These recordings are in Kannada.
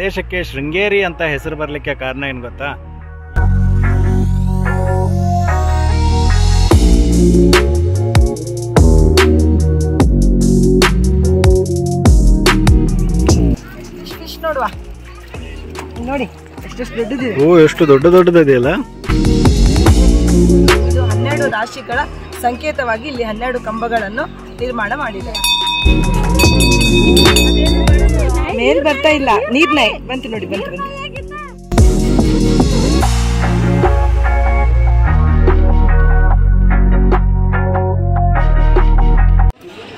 ಪ್ರದೇಶಕ್ಕೆ ಶೃಂಗೇರಿ ಅಂತ ಹೆಸರು ಬರಲಿಕ್ಕೆ ಕಾರಣ ಏನು ಗೊತ್ತಾ? ಫಿಶ್ ನೋಡುವ, ನೋಡಿ ಎಷ್ಟು ದೊಡ್ಡದಿದೆ. ಓ, ಎಷ್ಟು ದೊಡ್ಡದಿದೆಯಲ್ಲ. ಇದು 12 ರಾಶಿಗಳ ಸಂಕೇತವಾಗಿ ಇಲ್ಲಿ 12 ಕಂಬಗಳನ್ನು ನಿರ್ಮಾಣ ಮಾಡಿದೆ. ಮೇಲ್ ಬರ್ತಾ ಇಲ್ಲ, ನೀರ್ನೇ ಬಂತು ನೋಡಿ, ಬಂತು.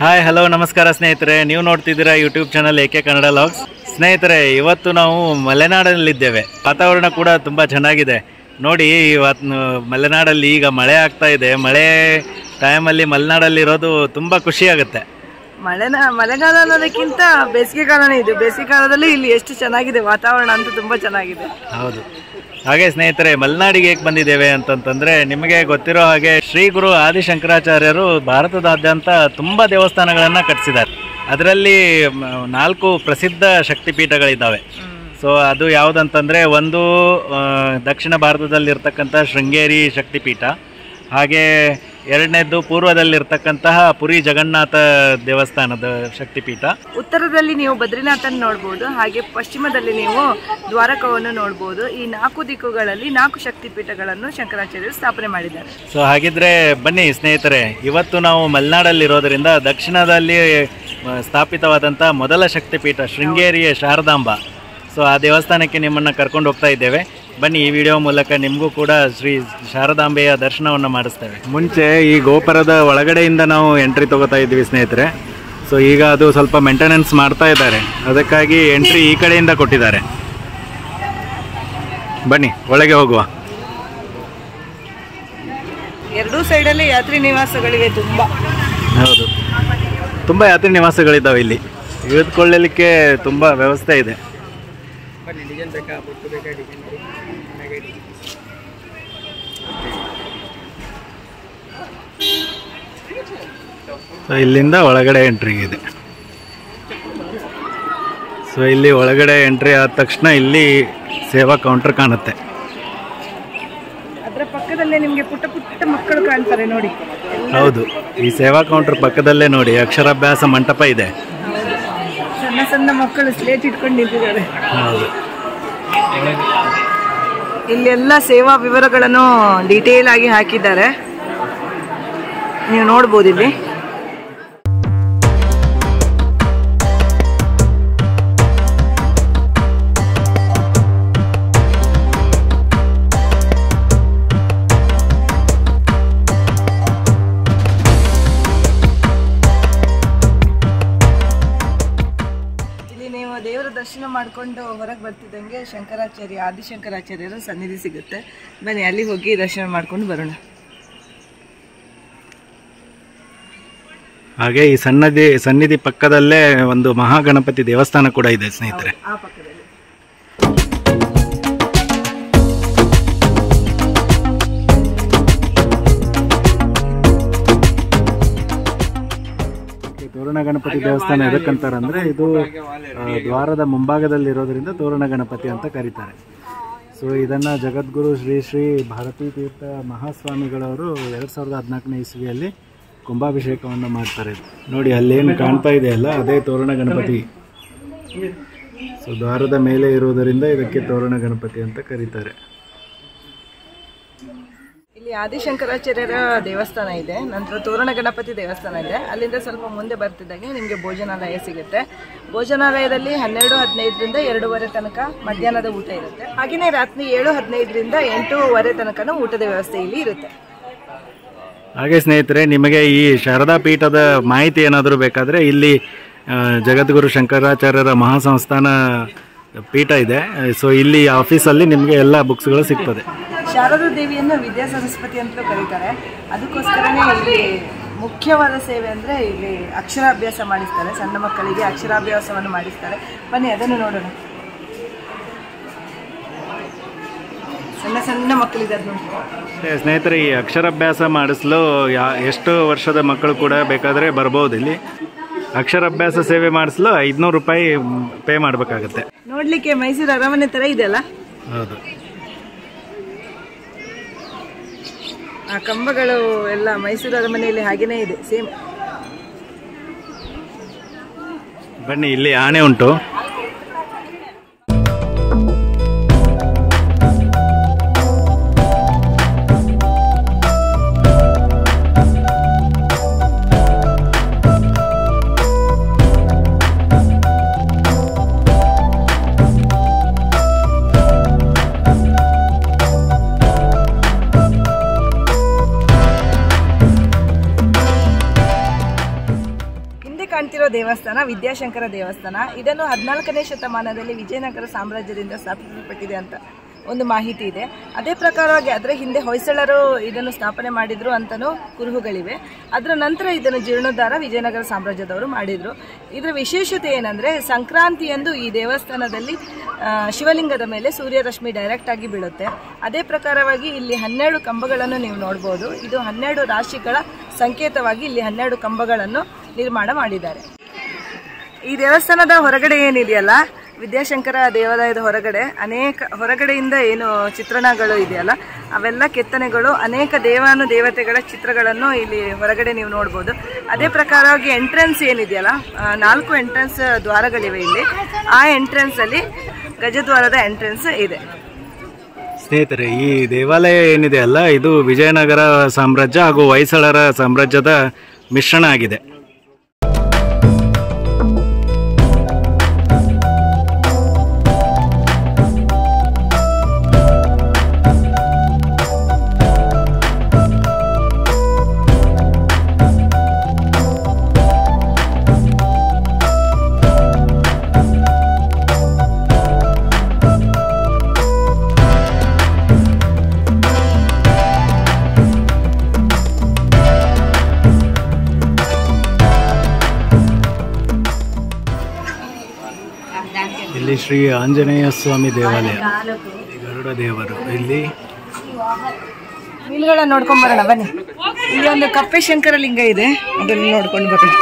ಹಾಯ್, ಹಲೋ, ನಮಸ್ಕಾರ ಸ್ನೇಹಿತರೆ. ನೀವು ನೋಡ್ತಿದ್ದೀರಾ YouTube channel AK Kannada vlogs. ಸ್ನೇಹಿತರೆ, ಇವತ್ತು ನಾವು ಮಲೆನಾಡಲ್ಲಿದ್ದೇವೆ. ವಾತಾವರಣ ಕೂಡ ತುಂಬ ಚೆನ್ನಾಗಿದೆ. ನೋಡಿ, ಇವತ್ತು ಮಲೆನಾಡಲ್ಲಿ ಈಗ ಮಳೆ ಆಗ್ತಾ ಇದೆ. ಮಳೆ ಟೈಮಲ್ಲಿ ಮಲೆನಾಡಲ್ಲಿರೋದು ತುಂಬ ಖುಷಿಯಾಗುತ್ತೆ. ಮಳೆಗಾಲ ಅನ್ನೋದಕ್ಕಿಂತ ಬೇಸಿಗೆ ಕಾಲನೇ ಇದು. ಬೇಸಿಗೆ ಕಾಲದಲ್ಲಿ ಇಲ್ಲಿ ಎಷ್ಟು ಚೆನ್ನಾಗಿದೆ ವಾತಾವರಣ ಅಂತ, ತುಂಬ ಚೆನ್ನಾಗಿದೆ. ಹೌದು. ಹಾಗೆ ಸ್ನೇಹಿತರೆ, ಮಲೆನಾಡಿಗೆ ಹೇಗೆ ಬಂದಿದ್ದೇವೆ ಅಂತಂತಂದರೆ, ನಿಮಗೆ ಗೊತ್ತಿರೋ ಹಾಗೆ ಶ್ರೀ ಗುರು ಆದಿಶಂಕರಾಚಾರ್ಯರು ಭಾರತದಾದ್ಯಂತ ತುಂಬ ದೇವಸ್ಥಾನಗಳನ್ನು ಕಟ್ಟಿಸಿದ್ದಾರೆ. ಅದರಲ್ಲಿ 4 ಪ್ರಸಿದ್ಧ ಶಕ್ತಿಪೀಠಗಳಿದ್ದಾವೆ. ಸೊ ಅದು ಯಾವುದಂತಂದರೆ, ಒಂದು ದಕ್ಷಿಣ ಭಾರತದಲ್ಲಿರ್ತಕ್ಕಂಥ ಶೃಂಗೇರಿ ಶಕ್ತಿಪೀಠ, ಹಾಗೆ ಎರಡನೇದ್ದು ಪೂರ್ವದಲ್ಲಿರ್ತಕ್ಕಂತಹ ಪುರಿ ಜಗನ್ನಾಥ ದೇವಸ್ಥಾನದ ಶಕ್ತಿಪೀಠ. ಉತ್ತರದಲ್ಲಿ ನೀವು ಬದ್ರಿನಾಥನ್ ನೋಡ್ಬೋದು, ಹಾಗೆ ಪಶ್ಚಿಮದಲ್ಲಿ ನೀವು ದ್ವಾರಕವನ್ನು ನೋಡ್ಬೋದು. ಈ 4 ದಿಕ್ಕುಗಳಲ್ಲಿ 4 ಶಕ್ತಿಪೀಠಗಳನ್ನು ಶಂಕರಾಚಾರ್ಯರು ಸ್ಥಾಪನೆ ಮಾಡಿದ್ದಾರೆ. ಸೊ ಹಾಗಿದ್ರೆ ಬನ್ನಿ ಸ್ನೇಹಿತರೆ, ಇವತ್ತು ನಾವು ಮಲೆನಾಡಲ್ಲಿರೋದರಿಂದ ದಕ್ಷಿಣದಲ್ಲಿ ಸ್ಥಾಪಿತವಾದಂಥ ಮೊದಲ ಶಕ್ತಿಪೀಠ ಶೃಂಗೇರಿಯ ಶಾರದಾಂಬ, ಸೊ ಆ ದೇವಸ್ಥಾನಕ್ಕೆ ನಿಮ್ಮನ್ನು ಕರ್ಕೊಂಡು ಹೋಗ್ತಾ ಇದ್ದೇವೆ. ಬನ್ನಿ, ಈ ವಿಡಿಯೋ ಮೂಲಕ ನಿಮಗೂ ಕೂಡ ಶ್ರೀ ಶಾರದಾಂಬೆಯ ದರ್ಶನವನ್ನು ಮಾಡಿಸ್ತೇವೆ. ಮುಂಚೆ ಈ ಗೋಪುರದ ಒಳಗಡೆಯಿಂದ ನಾವು ಎಂಟ್ರಿ ತಗೋತಾ ಇದ್ವಿ ಸ್ನೇಹಿತರೆ. ಸೊ ಈಗ ಅದು ಸ್ವಲ್ಪ ಮೇಂಟೆನೆನ್ಸ್ ಮಾಡ್ತಾ ಇದ್ದಾರೆ, ಅದಕ್ಕಾಗಿ ಎಂಟ್ರಿ ಈ ಕಡೆಯಿಂದ ಕೊಟ್ಟಿದ್ದಾರೆ. ಬನ್ನಿ ಒಳಗೆ ಹೋಗುವ. ಎರಡೂ ಸೈಡಲ್ಲಿ ಯಾತ್ರಿ ನಿವಾಸಗಳಿವೆ ತುಂಬ. ಹೌದು, ತುಂಬ ಯಾತ್ರಿ ನಿವಾಸಗಳಿದ್ದಾವೆ ಇಲ್ಲಿ. ಇಳಿದುಕೊಳ್ಳಲಿಕ್ಕೆ ತುಂಬ ವ್ಯವಸ್ಥೆ ಇದೆ. ಸೊ ಇಲ್ಲಿಂದ ಒಳಗಡೆ ಎಂಟ್ರಿ ಇದೆ. ಸೊ ಇಲ್ಲಿ ಒಳಗಡೆ ಎಂಟ್ರಿ ಆದ ತಕ್ಷಣ ಇಲ್ಲಿ ಸೇವಾ ಕೌಂಟರ್ ಕಾಣುತ್ತೆ. ಅದರ ಪಕ್ಕದಲ್ಲೇ ನಿಮಗೆ ಪುಟ್ಟ ಮಕ್ಕಳು ಕಾಣ್ತಾರೆ ನೋಡಿ. ಹೌದು, ಈ ಸೇವಾ ಕೌಂಟರ್ ಪಕ್ಕದಲ್ಲೇ ನೋಡಿ ಅಕ್ಷರಾಭ್ಯಾಸ ಮಂಟಪ ಇದೆ. ಸಣ್ಣ ಮಕ್ಕಳು ಸ್ಲೇಟ್ ಇಟ್ಕೊಂಡು ನಿಂತಿದ್ದಾರೆ. ಹೌದು, ಇಲ್ಲೆಲ್ಲ ಸೇವಾ ವಿವರಗಳನ್ನು ಡೀಟೇಲ್ ಆಗಿ ಹಾಕಿದ್ದಾರೆ, ನೀವು ನೋಡ್ಬೋದು ಇಲ್ಲಿ. ದೇವರ ದರ್ಶನ ಮಾಡಿಕೊಂಡು ಹೊರಗೆ ಬರ್ತಿದ್ದಂಗೆ ಆದಿಶಂಕರಾಚಾರ್ಯರ ಸನ್ನಿಧಿ ಸಿಗುತ್ತೆ. ಬನ್ನಿ ಅಲ್ಲಿ ಹೋಗಿ ದರ್ಶನ ಮಾಡ್ಕೊಂಡು ಬರೋಣ. ಹಾಗೆ ಈ ಸನ್ನಿಧಿ ಪಕ್ಕದಲ್ಲೇ ಒಂದು ಮಹಾಗಣಪತಿ ದೇವಸ್ಥಾನ ಕೂಡ ಇದೆ ಸ್ನೇಹಿತರೆ. ಆ ಪಕ್ಕದಲ್ಲಿ ತೋರಣ ಗಣಪತಿ ದೇವಸ್ಥಾನ ಎದಕ್ಕಂತಾರಂದ್ರೆ, ಇದು ದ್ವಾರದ ಮುಂಭಾಗದಲ್ಲಿ ಇರೋದ್ರಿಂದ ತೋರಣ ಗಣಪತಿ ಅಂತ ಕರೀತಾರೆ. ಸೊ ಇದನ್ನ ಜಗದ್ಗುರು ಶ್ರೀ ಭಾರತೀ ತೀರ್ಥ ಮಹಾಸ್ವಾಮಿಗಳವರು 2014ನೇ ಇಸ್ವಿಯಲ್ಲಿ ಕುಂಭಾಭಿಷೇಕವನ್ನು ಮಾಡ್ತಾರೆ. ನೋಡಿ ಅಲ್ಲೇನು ಕಾಣ್ತಾ ಇದೆಯಲ್ಲ, ಅದೇ ತೋರಣ ಗಣಪತಿ. ಸೊ ದ್ವಾರದ ಮೇಲೆ ಇರುವುದರಿಂದ ಇದಕ್ಕೆ ತೋರಣ ಗಣಪತಿ ಅಂತ ಕರೀತಾರೆ. ಇಲ್ಲಿ ಆದಿಶಂಕರಾಚಾರ್ಯರ ದೇವಸ್ಥಾನ ಇದೆ, ನಂತರ ತೋರಣ ಗಣಪತಿ ದೇವಸ್ಥಾನ ಇದೆ. ಅಲ್ಲಿಂದ ಸ್ವಲ್ಪ ಮುಂದೆ ಬರ್ತಿದ್ದಂಗೆ ನಿಮಗೆ ಭೋಜನಾಲಯ ಸಿಗುತ್ತೆ. ಭೋಜನಾಲಯದಲ್ಲಿ 12:15ರಿಂದ 2:30 ತನಕ ಮಧ್ಯಾಹ್ನದ ಊಟ ಇರುತ್ತೆ. ಹಾಗೆಯೇ ರಾತ್ರಿ 7:15ರಿಂದ 8:15 ತನಕನೂ ಊಟದ ವ್ಯವಸ್ಥೆ ಇಲ್ಲಿ ಇರುತ್ತೆ. ಹಾಗೆ ಸ್ನೇಹಿತರೆ, ನಿಮಗೆ ಈ ಶಾರದಾ ಪೀಠದ ಮಾಹಿತಿ ಏನಾದರೂ ಬೇಕಾದರೆ ಇಲ್ಲಿ ಜಗದ್ಗುರು ಶಂಕರಾಚಾರ್ಯರ ಮಹಾಸಂಸ್ಥಾನ ಪೀಠ ಇದೆ. ಸೊ ಇಲ್ಲಿ ಆಫೀಸಲ್ಲಿ ನಿಮಗೆ ಎಲ್ಲ ಬುಕ್ಸ್ಗಳು ಸಿಗ್ತದೆ. ಶಾರದಾ ದೇವಿಯನ್ನು ವಿದ್ಯಾ ಸರಸ್ವತಿ ಅಂತಲೂ ಕರೀತಾರೆ. ಅದಕ್ಕೋಸ್ಕರನೇ ಇಲ್ಲಿ ಮುಖ್ಯವಾದ ಸೇವೆ ಅಂದರೆ ಇಲ್ಲಿ ಅಕ್ಷರಾಭ್ಯಾಸ ಮಾಡಿಸ್ತಾರೆ. ಸಣ್ಣ ಮಕ್ಕಳಿಗೆ ಅಕ್ಷರಾಭ್ಯಾಸವನ್ನು ಮಾಡಿಸ್ತಾರೆ. ಬನ್ನಿ ಅದನ್ನು ನೋಡೋಣ. ಸಣ್ಣ ಮಕ್ಕಳಿದ್ದಾರೆ ನೋಡಿ. ಸ್ನೇಹಿತರೆ, ಈ ಅಕ್ಷರಾಭ್ಯಾಸ ಮಾಡಿಸಲು ಎಷ್ಟು ವರ್ಷದ ಮಕ್ಕಳು ಕೂಡ ಬೇಕಾದರೆ ಬರ್ಬೋದು. ಇಲ್ಲಿ ಅಕ್ಷರಾಭ್ಯಾಸ ಸೇವೆ ಮಾಡಿಸಲು 500 ರೂಪಾಯಿ ಪೇ ಮಾಡಬೇಕಾಗುತ್ತೆ. ನೋಡಿ ನೋಡ್ಲಿಕ್ಕೆ ಮೈಸೂರು ಅರಮನೆ ತರ ಇದೆಯಲ್ಲ. ಹೌದು. ಆ ಕಂಬಗಳು ಎಲ್ಲ ಮೈಸೂರು ಅರಮನೆಯಲ್ಲಿ ಹಾಗೇನೇ ಇದೆ, ಸೇಮ್. ಬನ್ನಿ, ಇಲ್ಲಿ ಆನೆ ಉಂಟು. ಕಾಣ್ತಿರೋ ದೇವಸ್ಥಾನ ವಿದ್ಯಾಶಂಕರ ದೇವಸ್ಥಾನ. ಇದನ್ನು 14ನೇ ಶತಮಾನದಲ್ಲಿ ವಿಜಯನಗರ ಸಾಮ್ರಾಜ್ಯದಿಂದ ಸ್ಥಾಪಿಸಲ್ಪಟ್ಟಿದೆ ಅಂತ ಒಂದು ಮಾಹಿತಿ ಇದೆ. ಅದೇ ಪ್ರಕಾರವಾಗಿ ಅದರ ಹಿಂದೆ ಹೊಯ್ಸಳರು ಇದನ್ನು ಸ್ಥಾಪನೆ ಮಾಡಿದ್ರು ಅಂತಲೂ ಕುರುಹುಗಳಿವೆ. ಅದರ ನಂತರ ಇದನ್ನು ಜೀರ್ಣೋದ್ಧಾರ ವಿಜಯನಗರ ಸಾಮ್ರಾಜ್ಯದವರು ಮಾಡಿದ್ರು. ಇದರ ವಿಶೇಷತೆ ಏನಂದರೆ, ಸಂಕ್ರಾಂತಿಯಂದು ಈ ದೇವಸ್ಥಾನದಲ್ಲಿ ಶಿವಲಿಂಗದ ಮೇಲೆ ಸೂರ್ಯರಶ್ಮಿ ಡೈರೆಕ್ಟ್ ಆಗಿ ಬೀಳುತ್ತೆ. ಅದೇ ಪ್ರಕಾರವಾಗಿ ಇಲ್ಲಿ 12 ಕಂಬಗಳನ್ನು ನೀವು ನೋಡ್ಬೋದು. ಇದು 12 ರಾಶಿಗಳ ಸಂಕೇತವಾಗಿ ಇಲ್ಲಿ 12 ಕಂಬಗಳನ್ನು ನಿರ್ಮಾಣ ಮಾಡಿದ್ದಾರೆ. ಈ ದೇವಸ್ಥಾನದ ಹೊರಗಡೆ ಏನಿದೆಯಲ್ಲ, ವಿದ್ಯಾಶಂಕರ ದೇವಾಲಯದ ಹೊರಗಡೆಯಿಂದ ಏನು ಚಿತ್ರಣಗಳು ಇದೆಯಲ್ಲ, ಅವೆಲ್ಲ ಕೆತ್ತನೆಗಳು, ಅನೇಕ ದೇವತೆಗಳ ಚಿತ್ರಗಳನ್ನು ಇಲ್ಲಿ ಹೊರಗಡೆ ನೀವು ನೋಡ್ಬೋದು. ಅದೇ ಪ್ರಕಾರವಾಗಿ ಎಂಟ್ರೆನ್ಸ್ ಏನಿದೆಯಲ್ಲ, 4 ಎಂಟ್ರೆನ್ಸ್ ದ್ವಾರಗಳಿವೆ ಇಲ್ಲಿ. ಆ ಎಂಟ್ರೆನ್ಸ್ ಅಲ್ಲಿ ಗಜದ್ವಾರದ ಎಂಟ್ರೆನ್ಸ್ ಇದೆ. ಸ್ನೇಹಿತರೆ, ಈ ದೇವಾಲಯ ಏನಿದೆ ಅಲ್ಲ, ಇದು ವಿಜಯನಗರ ಸಾಮ್ರಾಜ್ಯ ಹಾಗೂ ಹೊಯ್ಸಳರ ಸಾಮ್ರಾಜ್ಯದ ಮಿಶ್ರಣ ಆಗಿದೆ. ಇಲ್ಲಿ ಶ್ರೀ ಆಂಜನೇಯ ಸ್ವಾಮಿ ದೇವಾಲಯ, ಗರುಡ ದೇವರು. ಇಲ್ಲಿ ಮೀನುಗಳನ್ನ ನೋಡ್ಕೊಂಡ್ ಬರೋಣ ಬನ್ನಿ. ಇಲ್ಲಿ ಒಂದು ಕಪ್ಪೆ ಶಂಕರ ಲಿಂಗ ಇದೆ, ಅದನ್ನು ನೋಡ್ಕೊಂಡು ಬರೋಣ.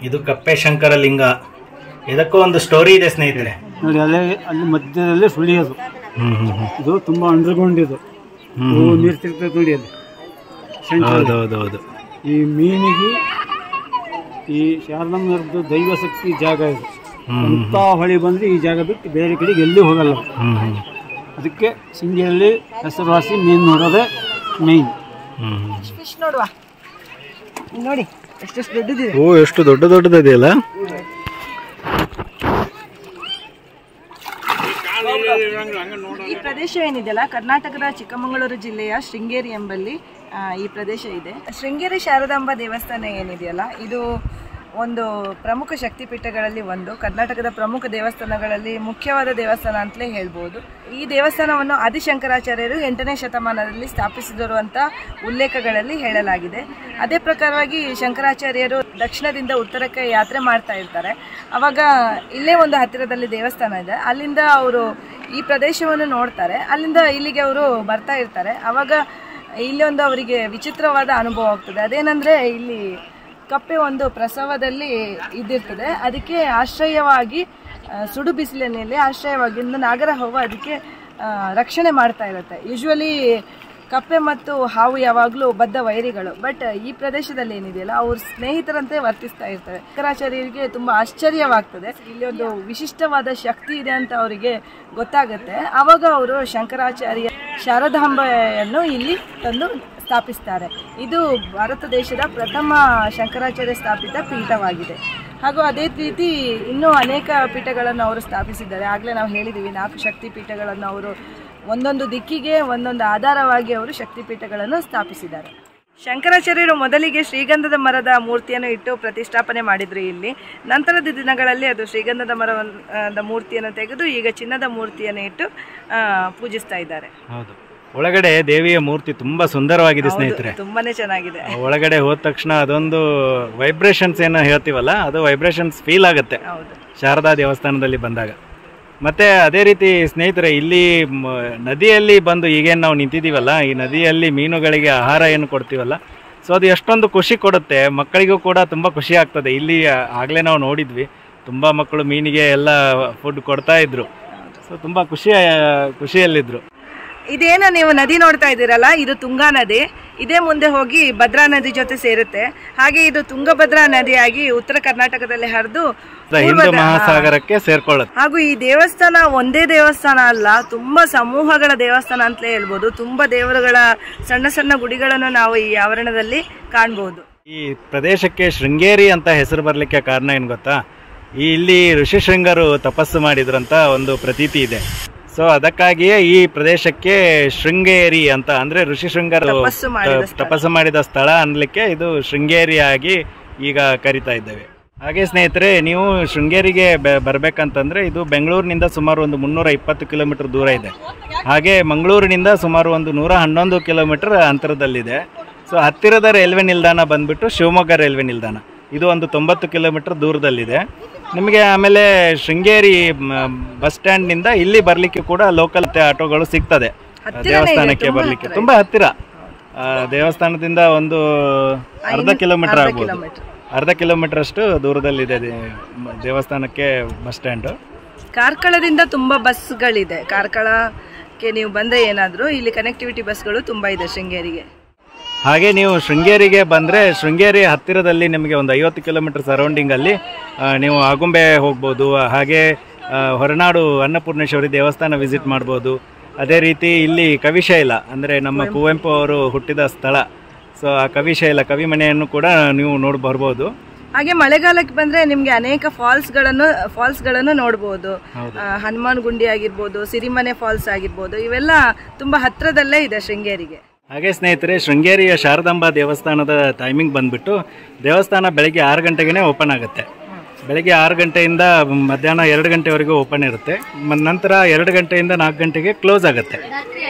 ಇದು ಕಪ್ಪೆ ಶಂಕರ ಲಿಂಗ. ಇದಕ್ಕೂ ಒಂದು ಸ್ಟೋರಿ ಇದೆ ಸ್ನೇಹಿತರೆ. ನೋಡಿ, ಅಲ್ಲಿ ಮಧ್ಯದಲ್ಲಿ ಸುಳಿಯೋದು. ಇದು ತುಂಬಾ ಅಂಡರ್ಗ್ರೌಂಡ್, ಇದು ನೀರು ತಿರ್ತದೆ ನೋಡಿ ಅಲ್ಲಿ. ಹೌದೌದೌದು. ಈ ಮೀನಿಗೆ ಈ ಶಾರದಮ್ಮನವ್ರದ್ದು ದೈವ ಶಕ್ತಿ ಜಾಗ ಇದು. ಅಂತ ಹೊಳಿ ಬಂದ್ರೆ ಈ ಜಾಗ ಬಿಟ್ಟು ಬೇರೆ ಕಡೆಗೆ ಎಲ್ಲಿ ಹೋಗಲ್ಲ. ಅದಕ್ಕೆ ಶೃಂಗೇರಿಯಲ್ಲಿ ಹೆಸರುವಾಸಿ ಮೀನು ನೋಡೋದೇ ಮೈನ್. ಫಿಶ್ ನೋಡುವ, ನೋಡಿ ಎಷ್ಟು ದೊಡ್ಡದಿದೆ. ಓ, ಎಷ್ಟು ದೊಡ್ಡದಿದೆಯಲ್ಲ. ಈ ಪ್ರದೇಶ ಏನಿದೆಯಲ್ಲ, ಕರ್ನಾಟಕದ ಚಿಕ್ಕಮಗಳೂರು ಜಿಲ್ಲೆಯ ಶೃಂಗೇರಿ ಎಂಬಲ್ಲಿ ಈ ಪ್ರದೇಶ ಇದೆ. ಶೃಂಗೇರಿ ಶಾರದಾಂಬ ದೇವಸ್ಥಾನ ಏನಿದೆಯಲ್ಲ, ಇದು ಒಂದು ಪ್ರಮುಖ ಶಕ್ತಿಪೀಠಗಳಲ್ಲಿ ಒಂದು, ಕರ್ನಾಟಕದ ಪ್ರಮುಖ ದೇವಸ್ಥಾನಗಳಲ್ಲಿ ಮುಖ್ಯವಾದ ದೇವಸ್ಥಾನ ಅಂತಲೇ ಹೇಳ್ಬೋದು. ಈ ದೇವಸ್ಥಾನವನ್ನು ಆದಿಶಂಕರಾಚಾರ್ಯರು 8ನೇ ಶತಮಾನದಲ್ಲಿ ಸ್ಥಾಪಿಸಿದರು ಅಂತ ಉಲ್ಲೇಖಗಳಲ್ಲಿ ಹೇಳಲಾಗಿದೆ. ಅದೇ ಪ್ರಕಾರವಾಗಿ ಶಂಕರಾಚಾರ್ಯರು ದಕ್ಷಿಣದಿಂದ ಉತ್ತರಕ್ಕೆ ಯಾತ್ರೆ ಮಾಡ್ತಾ ಇರ್ತಾರೆ. ಆವಾಗ ಇಲ್ಲೇ ಒಂದು ಹತ್ತಿರದಲ್ಲಿ ದೇವಸ್ಥಾನ ಇದೆ, ಅಲ್ಲಿಂದ ಅವರು ಈ ಪ್ರದೇಶವನ್ನು ನೋಡ್ತಾರೆ. ಅಲ್ಲಿಂದ ಇಲ್ಲಿಗೆ ಅವರು ಬರ್ತಾ ಇರ್ತಾರೆ. ಆವಾಗ ಇಲ್ಲಿ ಒಂದು ಅವರಿಗೆ ವಿಚಿತ್ರವಾದ ಅನುಭವ ಆಗ್ತದೆ. ಅದೇನೆಂದರೆ, ಇಲ್ಲಿ ಕಪ್ಪೆ ಒಂದು ಪ್ರಸವದಲ್ಲಿ ಇದ್ದಿರ್ತದೆ. ಅದಕ್ಕೆ ಆಶ್ರಯವಾಗಿ ಸುಡು ಬಿಸಿಲಿನಲ್ಲಿ ಆಶ್ರಯವಾಗಿ ಒಂದು ನಾಗರಹಾವು ಅದಕ್ಕೆ ರಕ್ಷಣೆ ಮಾಡ್ತಾ ಇರುತ್ತೆ. ಯೂಶ್ವಲಿ ಕಪ್ಪೆ ಮತ್ತು ಹಾವು ಯಾವಾಗಲೂ ಬದ್ಧ ವೈರಿಗಳು. ಬಟ್ ಈ ಪ್ರದೇಶದಲ್ಲಿ ಏನಿದೆಯಲ್ಲ, ಅವ್ರ ಸ್ನೇಹಿತರಂತೆ ವರ್ತಿಸ್ತಾ ಇರ್ತವೆ. ಶಂಕರಾಚಾರ್ಯರಿಗೆ ತುಂಬ ಆಶ್ಚರ್ಯವಾಗ್ತದೆ. ಇಲ್ಲಿ ಒಂದು ವಿಶಿಷ್ಟವಾದ ಶಕ್ತಿ ಇದೆ ಅಂತ ಅವರಿಗೆ ಗೊತ್ತಾಗುತ್ತೆ. ಆವಾಗ ಅವರು ಶಂಕರಾಚಾರ್ಯ ಶಾರದಾಂಬೆಯನ್ನು ಇಲ್ಲಿ ತಂದು ಸ್ಥಾಪಿಸ್ತಾರೆ. ಇದು ಭಾರತ ದೇಶದ ಪ್ರಥಮ ಶಂಕರಾಚಾರ್ಯ ಸ್ಥಾಪಿತ ಪೀಠವಾಗಿದೆ. ಹಾಗೂ ಅದೇ ರೀತಿ ಇನ್ನೂ ಅನೇಕ ಪೀಠಗಳನ್ನು ಅವರು ಸ್ಥಾಪಿಸಿದ್ದಾರೆ. ಆಗಲೇ ನಾವು ಹೇಳಿದ್ದೀವಿ, 4 ಶಕ್ತಿ ಪೀಠಗಳನ್ನು ಅವರು ಒಂದೊಂದು ದಿಕ್ಕಿಗೆ ಒಂದೊಂದು ಆಧಾರವಾಗಿ ಅವರು ಶಕ್ತಿಪೀಠಗಳನ್ನು ಸ್ಥಾಪಿಸಿದ್ದಾರೆ. ಶಂಕರಾಚಾರ್ಯರು ಮೊದಲಿಗೆ ಶ್ರೀಗಂಧದ ಮರದ ಮೂರ್ತಿಯನ್ನು ಇಟ್ಟು ಪ್ರತಿಷ್ಠಾಪನೆ ಮಾಡಿದ್ರು ಇಲ್ಲಿ. ನಂತರದ ದಿನಗಳಲ್ಲಿ ಅದು ಶ್ರೀಗಂಧದ ಮರದ ಮೂರ್ತಿಯನ್ನು ತೆಗೆದು ಈಗ ಚಿನ್ನದ ಮೂರ್ತಿಯನ್ನು ಇಟ್ಟು ಪೂಜಿಸ್ತಾ ಇದ್ದಾರೆ. ಹೌದು. ಒಳಗಡೆ ದೇವಿಯ ಮೂರ್ತಿ ತುಂಬಾ ಸುಂದರವಾಗಿದೆ ಸ್ನೇಹಿತರೆ. ತುಂಬಾನೇ ಚೆನ್ನಾಗಿದೆ. ಒಳಗಡೆ ಹೋದ ತಕ್ಷಣ ಅದೊಂದು ವೈಬ್ರೇಷನ್ಸ್ ಏನೋ ಹೇಳ್ತೀವಲ್ಲ, ಅದು ವೈಬ್ರೇಷನ್ಸ್ ಫೀಲ್ ಆಗುತ್ತೆ ಶಾರದಾ ದೇವಸ್ಥಾನದಲ್ಲಿ ಬಂದಾಗ. ಮತ್ತೆ ಅದೇ ರೀತಿ ಸ್ನೇಹಿತರೆ, ಇಲ್ಲಿ ನದಿಯಲ್ಲಿ ಬಂದು ಈಗೇನು ನಾವು ನಿಂತಿದ್ದೀವಲ್ಲ, ಈ ನದಿಯಲ್ಲಿ ಮೀನುಗಳಿಗೆ ಆಹಾರ ಏನು ಕೊಡ್ತೀವಲ್ಲ, ಸೊ ಅದು ಎಷ್ಟೊಂದು ಖುಷಿ ಕೊಡುತ್ತೆ. ಮಕ್ಕಳಿಗೂ ಕೂಡ ತುಂಬ ಖುಷಿ ಆಗ್ತದೆ. ಇಲ್ಲಿ ಆಗಲೇ ನಾವು ನೋಡಿದ್ವಿ, ತುಂಬ ಮಕ್ಕಳು ಮೀನಿಗೆ ಎಲ್ಲ ಫುಡ್ ಕೊಡ್ತಾ ಇದ್ರು. ಸೊ ತುಂಬ ಖುಷಿಯಲ್ಲಿದ್ದರು. ಇದೇನ ನೀವು ನದಿ ನೋಡ್ತಾ ಇದ್ದೀರಲ್ಲ, ಇದು ತುಂಗಾ ನದಿ. ಇದೇ ಮುಂದೆ ಹೋಗಿ ಭದ್ರಾ ನದಿ ಜೊತೆ ಸೇರುತ್ತೆ. ಹಾಗೆ ಇದು ತುಂಗಭದ್ರಾ ನದಿಯಾಗಿ ಉತ್ತರ ಕರ್ನಾಟಕದಲ್ಲಿ ಹರಿದು ಹಿಂದೂ ಮಹಾಸಾಗರಕ್ಕೆ ಸೇರ್ಕೊಳ್ಳುತ್ತೆ. ಹಾಗೂ ಈ ದೇವಸ್ಥಾನ ಒಂದೇ ದೇವಸ್ಥಾನ ಅಲ್ಲ, ತುಂಬಾ ಸಮೂಹಗಳ ದೇವಸ್ಥಾನ ಅಂತಲೇ ಹೇಳ್ಬೋದು. ತುಂಬಾ ದೇವರುಗಳ ಸಣ್ಣ ಸಣ್ಣ ಗುಡಿಗಳನ್ನು ನಾವು ಈ ಆವರಣದಲ್ಲಿ ಕಾಣಬಹುದು. ಈ ಪ್ರದೇಶಕ್ಕೆ ಶೃಂಗೇರಿ ಅಂತ ಹೆಸರು ಬರಲಿಕ್ಕೆ ಕಾರಣ ಏನು ಗೊತ್ತಾ? ಇಲ್ಲಿ ಋಷಿಶೃಂಗರು ತಪಸ್ಸು ಮಾಡಿದ್ರಂತ ಒಂದು ಪ್ರತೀತಿ ಇದೆ. ಸೊ ಅದಕ್ಕಾಗಿಯೇ ಈ ಪ್ರದೇಶಕ್ಕೆ ಶೃಂಗೇರಿ ಅಂತ, ಅಂದ್ರೆ ಋಷಿಶೃಂಗರು ತಪಸ್ಸು ಮಾಡಿದ ಸ್ಥಳ ಅನ್ಲಿಕ್ಕೆ ಇದು ಶೃಂಗೇರಿಯಾಗಿ ಈಗ ಕರಿತಾ ಇದ್ದೇವೆ. ಹಾಗೆ ಸ್ನೇಹಿತರೆ, ನೀವು ಶೃಂಗೇರಿಗೆ ಬರ್ಬೇಕಂತಂದ್ರೆ ಇದು ಬೆಂಗಳೂರಿನಿಂದ ಸುಮಾರು ಒಂದು 320 ಕಿಲೋಮೀಟರ್ ದೂರ ಇದೆ. ಹಾಗೆ ಮಂಗಳೂರಿನಿಂದ ಸುಮಾರು ಒಂದು 111 ಕಿಲೋಮೀಟರ್ ಅಂತರದಲ್ಲಿದೆ. ಸೊ ಹತ್ತಿರದ ರೈಲ್ವೆ ನಿಲ್ದಾಣ ಬಂದ್ಬಿಟ್ಟು ಶಿವಮೊಗ್ಗ ರೈಲ್ವೆ ನಿಲ್ದಾಣ. ಇದು ಒಂದು 90 ಕಿಲೋಮೀಟರ್ ದೂರದಲ್ಲಿದೆ ನಿಮಗೆ. ಆಮೇಲೆ ಶೃಂಗೇರಿ ಬಸ್ ಸ್ಟ್ಯಾಂಡ್ನಿಂದ ಇಲ್ಲಿ ಬರಲಿಕ್ಕೆ ಕೂಡ ಲೋಕಲ್ ಆಟೋಗಳು ಸಿಗ್ತದೆ. ದೇವಸ್ಥಾನಕ್ಕೆ ಬರಲಿಕ್ಕೆ ತುಂಬಾ ಹತ್ತಿರ. ದೇವಸ್ಥಾನದಿಂದ ಒಂದು ಅರ್ಧ ಕಿಲೋಮೀಟರ್ ಆಗ್ಬೋದು, ಅರ್ಧ ಕಿಲೋಮೀಟರ್ ಅಷ್ಟು ದೂರದಲ್ಲಿದೆ ದೇವಸ್ಥಾನಕ್ಕೆ ಬಸ್ ಸ್ಟ್ಯಾಂಡ್. ಕಾರ್ಕಳದಿಂದ ತುಂಬಾ ಬಸ್ಗಳಿದೆ. ಕಾರ್ಕಳಕ್ಕೆ ನೀವು ಬಂದ್ರೆ ಏನಾದರೂ ಇಲ್ಲಿ ಕನೆಕ್ಟಿವಿಟಿ ಬಸ್ಗಳು ತುಂಬಾ ಇದೆ ಶೃಂಗೇರಿಗೆ. ಹಾಗೆ ನೀವು ಶೃಂಗೇರಿಗೆ ಬಂದರೆ ಶೃಂಗೇರಿ ಹತ್ತಿರದಲ್ಲಿ ನಿಮಗೆ ಒಂದು 50 ಕಿಲೋಮೀಟರ್ ಸರೌಂಡಿಂಗಲ್ಲಿ ನೀವು ಆಗುಂಬೆ ಹೋಗ್ಬೋದು. ಹಾಗೆ ಹೊರನಾಡು ಅನ್ನಪೂರ್ಣೇಶ್ವರಿ ದೇವಸ್ಥಾನ ವಿಸಿಟ್ ಮಾಡ್ಬೋದು. ಅದೇ ರೀತಿ ಇಲ್ಲಿ ಕವಿಶೈಲ, ಅಂದರೆ ನಮ್ಮ ಕುವೆಂಪು ಅವರು ಹುಟ್ಟಿದ ಸ್ಥಳ. ಸೊ ಆ ಕವಿಶೈಲ ಕವಿಮನೆಯನ್ನು ಕೂಡ ನೀವು ನೋಡಿ ಬರ್ಬೋದು. ಹಾಗೆ ಮಳೆಗಾಲಕ್ಕೆ ಬಂದ್ರೆ ನಿಮ್ಗೆ ಅನೇಕ ಫಾಲ್ಸ್ಗಳನ್ನು ನೋಡ್ಬೋದು. ಹನುಮಾನ್ ಗುಂಡಿ ಆಗಿರ್ಬೋದು, ಸಿರಿಮನೆ ಫಾಲ್ಸ್ ಆಗಿರ್ಬೋದು, ಇವೆಲ್ಲ ತುಂಬಾ ಹತ್ರದಲ್ಲೇ ಇದೆ ಶೃಂಗೇರಿಗೆ. ಹಾಗೆ ಸ್ನೇಹಿತರೆ, ಶೃಂಗೇರಿಯ ಶಾರದಾಂಬಾ ದೇವಸ್ಥಾನದ ಟೈಮಿಂಗ್ ಬಂದ್ಬಿಟ್ಟು ದೇವಸ್ಥಾನ ಬೆಳಗ್ಗೆ 6 ಗಂಟೆಗೆ ಓಪನ್ ಆಗುತ್ತೆ. ಬೆಳಗ್ಗೆ 6 ಗಂಟೆಯಿಂದ ಮಧ್ಯಾಹ್ನ 2 ಗಂಟೆವರೆಗೂ ಓಪನ್ ಇರುತ್ತೆ. ನಂತರ 2 ಗಂಟೆಯಿಂದ 4 ಗಂಟೆಗೆ ಕ್ಲೋಸ್ ಆಗುತ್ತೆ.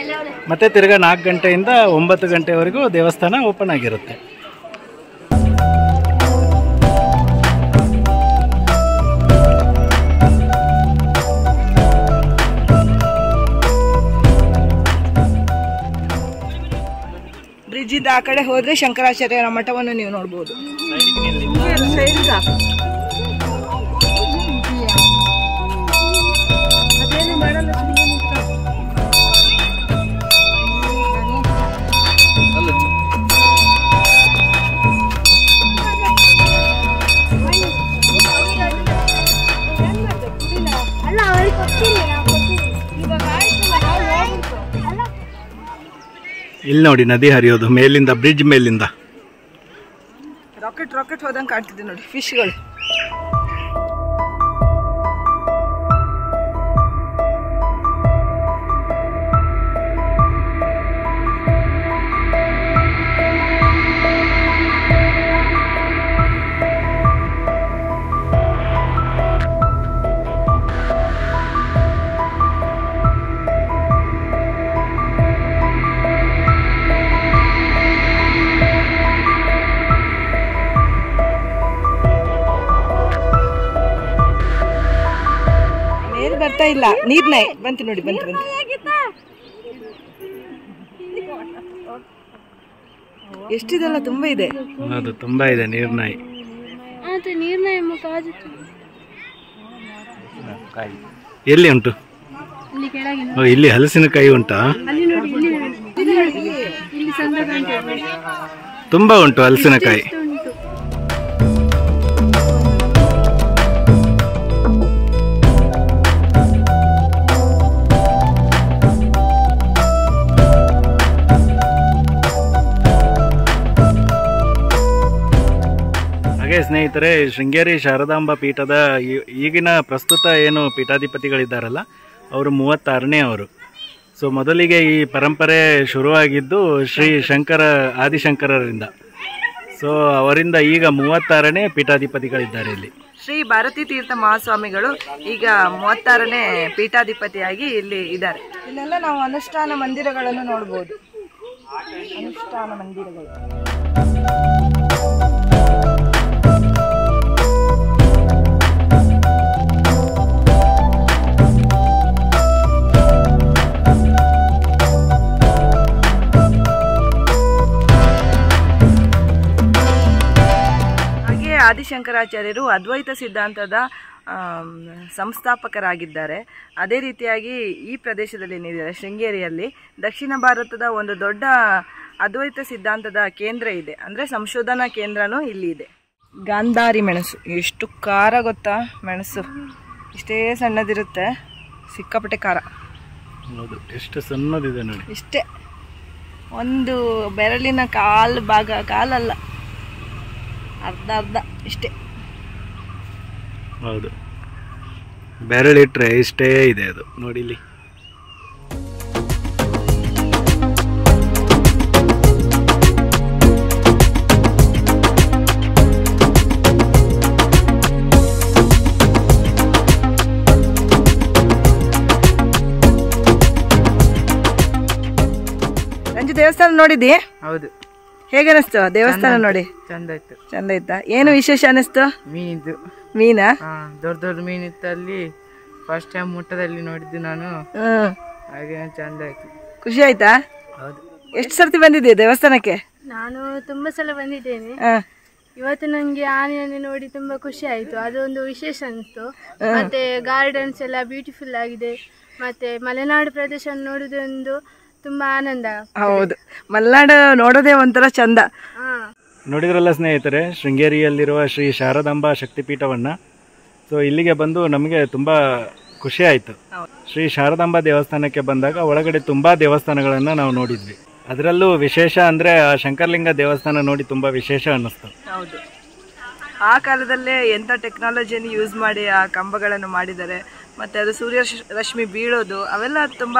ಮತ್ತೆ ತಿರ್ಗಾ 4 ಗಂಟೆಯಿಂದ 9 ಗಂಟೆವರೆಗೂ ದೇವಸ್ಥಾನ ಓಪನ್ ಆಗಿರುತ್ತೆ. ಬ್ರಿಡ್ಜ್ ಇದ್ದ ಆ ಕಡೆ ಹೋದ್ರೆ ಶಂಕರಾಚಾರ್ಯರ ಮಠವನ್ನು ನೀವು ನೋಡಬಹುದು. ಇಲ್ಲಿ ನೋಡಿ ನದಿ ಹರಿಯೋದು ಮೇಲಿಂದ, ಬ್ರಿಡ್ಜ್ ಮೇಲಿಂದ. ರಾಕೆಟ್ ಹೋದಂಗೆ ಕಾಣ್ತಿದೆ ನೋಡಿ ಫಿಶ್ಗಳು. ಬರ್ತಾ ಇಲ್ಲ, ನೀರ್ನೇ ಬಂತು ನೋಡಿ, ಬಂತು. ಎಷ್ಟಿದೆಲ್ಲ ತುಂಬಾ ಇದೆ. ಅದು ತುಂಬಾ ಇದೆ ನೀರ್ನಾಯಿ. ಎಲ್ಲಿ ಉಂಟು? ಇಲ್ಲಿ ಹಲಸಿನಕಾಯಿ ಉಂಟಾ? ತುಂಬಾ ಉಂಟು ಹಲಸಿನಕಾಯಿ. ಸ್ನೇಹಿತರೆ, ಶೃಂಗೇರಿ ಶಾರದಾಂಬಾ ಪೀಠದ ಈಗಿನ ಪ್ರಸ್ತುತ ಏನು ಪೀಠಾಧಿಪತಿಗಳಿದ್ದಾರಲ್ಲ, ಅವರು 36ನೇ ಅವರು. ಸೊ ಮೊದಲಿಗೆ ಈ ಪರಂಪರೆ ಶುರುವಾಗಿದ್ದು ಶ್ರೀ ಆದಿಶಂಕರರಿಂದ. ಸೊ ಅವರಿಂದ ಈಗ 36ನೇ ಪೀಠಾಧಿಪತಿಗಳಿದ್ದಾರೆ ಇಲ್ಲಿ ಶ್ರೀ ಭಾರತೀ ತೀರ್ಥ ಮಹಾಸ್ವಾಮಿಗಳು ಈಗ 36ನೇ ಪೀಠಾಧಿಪತಿಯಾಗಿ ಇಲ್ಲಿ ಇದ್ದಾರೆ. ಇಲ್ಲೆಲ್ಲ ನಾವು ಅನುಷ್ಠಾನ ಮಂದಿರಗಳನ್ನು ನೋಡ್ಬೋದು. ಅನುಷ್ಠಾನ ಮಂದಿರಗಳು ಆದಿಶಂಕರಾಚಾರ್ಯರು ಅದ್ವೈತ ಸಿದ್ಧಾಂತದ ಸಂಸ್ಥಾಪಕರಾಗಿದ್ದಾರೆ. ಅದೇ ರೀತಿಯಾಗಿ ಈ ಪ್ರದೇಶದಲ್ಲಿ ಏನಿದೆ ಶೃಂಗೇರಿಯಲ್ಲಿ ದಕ್ಷಿಣ ಭಾರತದ ಒಂದು ದೊಡ್ಡ ಅದ್ವೈತ ಸಿದ್ಧಾಂತದ ಕೇಂದ್ರ ಇದೆ, ಅಂದರೆ ಸಂಶೋಧನಾ ಕೇಂದ್ರನೂ ಇಲ್ಲಿ ಇದೆ. ಗಾಂಧಾರಿ ಮೆಣಸು ಎಷ್ಟು ಖಾರ ಗೊತ್ತಾ? ಮೆಣಸು ಇಷ್ಟೇ ಸಣ್ಣದಿರುತ್ತೆ, ಸಿಕ್ಕಾಪಟ್ಟೆ ಖಾರ. ಹೌದು, ಎಷ್ಟು ಸಣ್ಣದಿದೆ ನೋಡಿ. ಇಷ್ಟೇ ಒಂದು ಬೆರಳಿನ ಕಾಲಲ್ಲ, ಅರ್ಧ ಇಷ್ಟೇ. ಹೌದು, ಬೆರಳಿಟ್ರೆ ಇಷ್ಟೇ ಇದೆ ಅದು ನೋಡಿ ಇಲ್ಲಿ. ರಂಜು ದೇವಸ್ಥಾನ ನೋಡಿದ್ದಿ? ಹೌದು. ಹೇಗೆ ಅನಿಸ್ತು ದೇವಸ್ಥಾನ ನೋಡಿ? ಚಂದ ಇತ್ತು. ಚಂದ ಇತ್ತಾ? ಏನು ವಿಶೇಷ ಅನಿಸ್ತು? ಮೀನಿದ್ದು. ಮೀನಾ? ದೊಡ್ಡ ದೊಡ್ಡ ಮೀನಿತ್ತು ಅಲ್ಲಿ. ಫಸ್ಟ್ ಟೈಮ್ ಮುಟ್ಟದಲ್ಲಿ ನೋಡಿದ್ದು ನಾನು. ಹಾಗೆ ಚಂದ ಆಯ್ತು. ಖುಷಿ ಆಯ್ತಾ? ಹೌದು. ಎಷ್ಟು ಸರ್ತಿ ಬಂದಿದ್ದೆ ದೇವಸ್ಥಾನಕ್ಕೆ? ನಾನು ತುಂಬಾ ಸಲ ಬಂದಿದ್ದೇನೆ. ಇವತ್ತು ನಂಗೆ ಆನೆಯನ್ನು ನೋಡಿ ತುಂಬಾ ಖುಷಿ ಆಯ್ತು, ಅದೊಂದು ವಿಶೇಷ ಅನಿಸ್ತು. ಮತ್ತೆ ಗಾರ್ಡನ್ಸ್ ಎಲ್ಲ ಬ್ಯೂಟಿಫುಲ್ ಆಗಿದೆ. ಮತ್ತೆ ಮಲೆನಾಡು ಪ್ರದೇಶ ನೋಡುವುದೊಂದು ತುಂಬಾ ಆನಂದ. ಹೌದು, ಮಲೆನಾಡು ನೋಡೋದೇ ಒಂಥರ ಚಂದ. ನೋಡಿದ್ರಲ್ಲ ಸ್ನೇಹಿತರೆ, ಶೃಂಗೇರಿಯಲ್ಲಿರುವ ಶ್ರೀ ಶಾರದಾಂಬಾ ಶಕ್ತಿಪೀಠವನ್ನು. ಸೊ ಇಲ್ಲಿಗೆ ಬಂದು ನಮಗೆ ತುಂಬ ಖುಷಿ ಆಯಿತು. ಶ್ರೀ ಶಾರದಾಂಬಾ ದೇವಸ್ಥಾನಕ್ಕೆ ಬಂದಾಗ ಒಳಗಡೆ ತುಂಬ ದೇವಸ್ಥಾನಗಳನ್ನು ನಾವು ನೋಡಿದ್ವಿ. ಅದರಲ್ಲೂ ವಿಶೇಷ ಅಂದರೆ ಆ ಶಂಕರಲಿಂಗ ದೇವಸ್ಥಾನ ನೋಡಿ ತುಂಬ ವಿಶೇಷ ಅನ್ನಿಸ್ತು. ಹೌದು, ಆ ಕಾಲದಲ್ಲೇ ಎಂಥ ಟೆಕ್ನಾಲಜಿಯನ್ನು ಯೂಸ್ ಮಾಡಿ ಆ ಕಂಬಗಳನ್ನು ಮಾಡಿದ್ದಾರೆ. ಮತ್ತು ಅದು ಸೂರ್ಯ ರಶ್ಮಿ ಬೀಳೋದು ಅವೆಲ್ಲ ತುಂಬ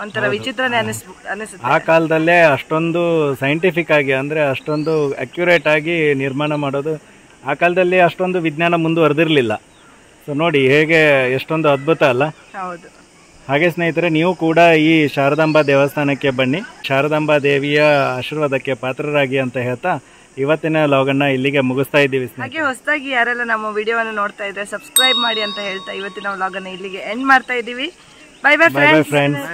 ಒಂಥರ ವಿಚಿತ್ರನೇ ಅನಿಸುತ್ತೆ. ಆ ಕಾಲದಲ್ಲೇ ಅಷ್ಟೊಂದು ಸೈಂಟಿಫಿಕ್ ಆಗಿ, ಅಂದರೆ ಅಷ್ಟೊಂದು ಅಕ್ಯುರೇಟ್ ಆಗಿ ನಿರ್ಮಾಣ ಮಾಡೋದು. ಆ ಕಾಲದಲ್ಲಿ ಅಷ್ಟೊಂದು ವಿಜ್ಞಾನ ಮುಂದುವರೆದಿರಲಿಲ್ಲ. ಸೊ ನೋಡಿ ಹೇಗೆ ಎಷ್ಟೊಂದು ಅದ್ಭುತ ಅಲ್ಲ? ಹೌದು. ಹಾಗೆ ಸ್ನೇಹಿತರೆ, ನೀವು ಕೂಡ ಈ ಶಾರದಾಂಬಾ ದೇವಸ್ಥಾನಕ್ಕೆ ಬನ್ನಿ, ಶಾರದಾಂಬಾ ದೇವಿಯ ಆಶೀರ್ವಾದಕ್ಕೆ ಪಾತ್ರರಾಗಿ ಅಂತ ಹೇಳ್ತಾ ಇವತ್ತಿನ ಲಾಗನ್ನ ಇಲ್ಲಿಗೆ ಮುಗಿಸ್ತಾ ಇದ್ದೀವಿ. ಹಾಗೆ ಹೊಸದಾಗಿ ಯಾರೆಲ್ಲ ನಮ್ಮ ವಿಡಿಯೋವನ್ನು ನೋಡ್ತಾ ಇದ್ರೆ ಸಬ್ಸ್ಕ್ರೈಬ್ ಮಾಡಿ ಅಂತ ಹೇಳ್ತಾ ಇವತ್ತಿನ ಲಾಗನ್ನ ಇಲ್ಲಿಗೆ ಎಂಡ್ ಮಾಡ್ತಾ ಇದ್ದೀವಿ. Bye bye friends.